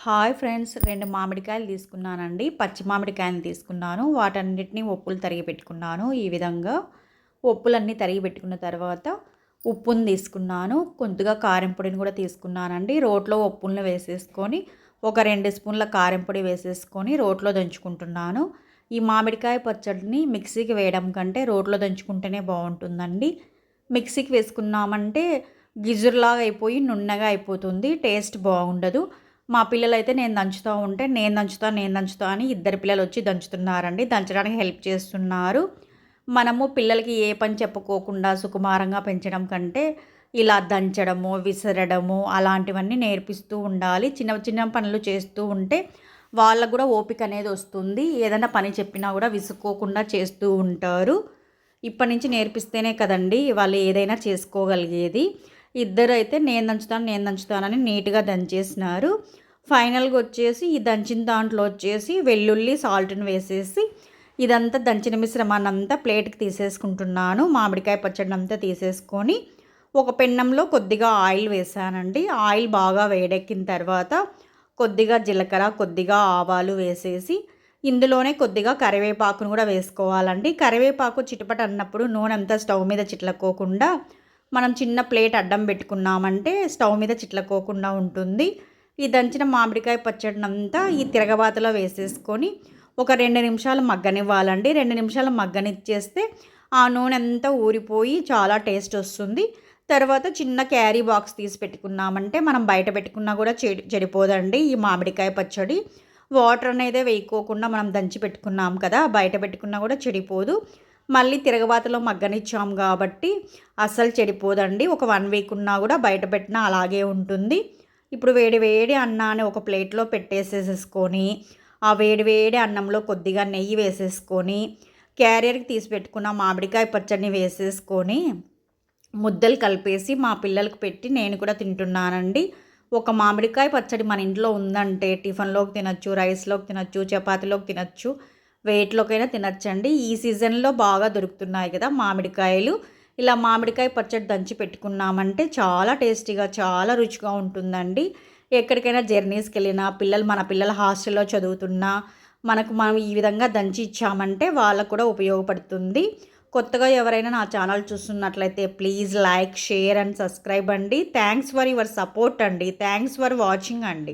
Hi friends, 2 మామిడికాయలు తీసుకున్నానండి. పచ్చి మామిడికాయలు తీసుకున్నాను. వాటన్నిటిని ఒప్పులు తరిగి పెట్టుకున్నాను. ఈ విధంగా ఒప్పులన్నీ తరిగి పెట్టుకున్న తర్వాత ఉప్పుని తీసుకున్నాను. కొద్దిగా కారం పొడిని కూడా తీసుకున్నానండి. రోట్లో ఒప్పులను వేసేసుకొని ఒక 2 స్పూన్ల కారం పొడి వేసేసుకొని రోట్లో దంచుకుంటున్నాను. ఈ మామిడికాయ పచ్చడిని మిక్సీకి వేయడం కంటే రోట్లో దంచుకుంటేనే బాగుంటుందండి. మిక్సీకి వేసుకున్నామంటే గిజురులాగా అయిపోయి నున్నగా అయిపోతుంది, టేస్ట్ బాగుండదు. మా పిల్లలైతే నేను దంచుతా అని ఇద్దరు పిల్లలు వచ్చి దంచుతున్నారండి. దంచడానికి హెల్ప్ చేస్తున్నారు. మనము పిల్లలకి ఏ పని చెప్పుకోకుండా సుకుమారంగా పెంచడం కంటే ఇలా దంచడము, విసరడము అలాంటివన్నీ నేర్పిస్తూ ఉండాలి. చిన్న చిన్న పనులు చేస్తూ ఉంటే వాళ్ళకు కూడా ఓపిక అనేది వస్తుంది. ఏదైనా పని చెప్పినా కూడా విసుక్కోకుండా చేస్తూ ఉంటారు. ఇప్పటి నుంచి నేర్పిస్తేనే కదండి వాళ్ళు ఏదైనా చేసుకోగలిగేది. ఇద్దరు అయితే నేను దంచుతానని నీట్గా దంచేసినారు. ఫైనల్గా వచ్చేసి ఈ దంచిన దాంట్లో వచ్చేసి వెల్లుల్లి సాల్ట్ని వేసేసి ఇదంతా దంచిన మిశ్రమాన్ని అంతా ప్లేట్కి తీసేసుకుంటున్నాను. మామిడికాయ పచ్చడిని అంతా తీసేసుకొని ఒక పెన్నంలో కొద్దిగా ఆయిల్ వేసానండి. ఆయిల్ బాగా వేడెక్కిన తర్వాత కొద్దిగా జీలకర్ర, కొద్దిగా ఆవాలు వేసేసి ఇందులోనే కొద్దిగా కరివేపాకును కూడా వేసుకోవాలండి. కరివేపాకు చిటపట అన్నప్పుడు నూనె అంతా స్టవ్ మీద చిట్లకోకుండా మనం చిన్న ప్లేట్ అడ్డం పెట్టుకున్నామంటే స్టవ్ మీద చిట్లకోకుండా ఉంటుంది. ఈ దంచిన మామిడికాయ పచ్చడినంతా ఈ తిరగబాతలో వేసేసుకొని ఒక 2 నిమిషాలు మగ్గనివ్వాలండి. 2 నిమిషాలు మగ్గనిచ్చేస్తే ఆ నూనె అంతా ఊరిపోయి చాలా టేస్ట్ వస్తుంది. తర్వాత చిన్న క్యారీ బాక్స్ తీసి పెట్టుకున్నామంటే మనం బయట పెట్టుకున్నా కూడా చెడిపోదండి ఈ మామిడికాయ పచ్చడి. వాటర్ అనేది వేయకోకుండా మనం దంచి పెట్టుకున్నాం కదా, బయట పెట్టుకున్నా కూడా చెడిపోదు. మళ్ళీ తిరగబాతలో మగ్గనిచ్చాం కాబట్టి అస్సలు చెడిపోదండి. ఒక 1 వీక్ ఉన్నా కూడా బయట పెట్టినా అలాగే ఉంటుంది. ఇప్పుడు వేడి వేడి అన్నాన్ని ఒక ప్లేట్లో పెట్టేసేసుకొని ఆ వేడి వేడి అన్నంలో కొద్దిగా నెయ్యి వేసేసుకొని క్యారియర్కి తీసి పెట్టుకున్న మామిడికాయ పచ్చడిని వేసేసుకొని ముద్దలు కలిపేసి మా పిల్లలకు పెట్టి నేను కూడా తింటున్నానండి. ఒక మామిడికాయ పచ్చడి మన ఇంట్లో ఉందంటే టిఫిన్లోకి తినచ్చు, రైస్లోకి తినచ్చు, చపాతీలోకి తినచ్చు, వెయిట్లోకైనా తినచ్చండి. ఈ సీజన్లో బాగా దొరుకుతున్నాయి కదా మామిడికాయలు. ఇలా మామిడికాయ పచ్చడి దంచి పెట్టుకున్నామంటే చాలా టేస్టీగా, చాలా రుచిగా ఉంటుందండి. ఎక్కడికైనా జర్నీస్కి వెళ్ళినా మన పిల్లల హాస్టల్లో చదువుతున్నా మనం ఈ విధంగా దంచి ఇచ్చామంటే వాళ్ళకు కూడా ఉపయోగపడుతుంది. కొత్తగా ఎవరైనా నా ఛానల్ చూస్తున్నట్లయితే please like, share and subscribe అండి. థ్యాంక్స్ ఫర్ యువర్ సపోర్ట్ అండి. థ్యాంక్స్ ఫర్ వాచింగ్ అండి.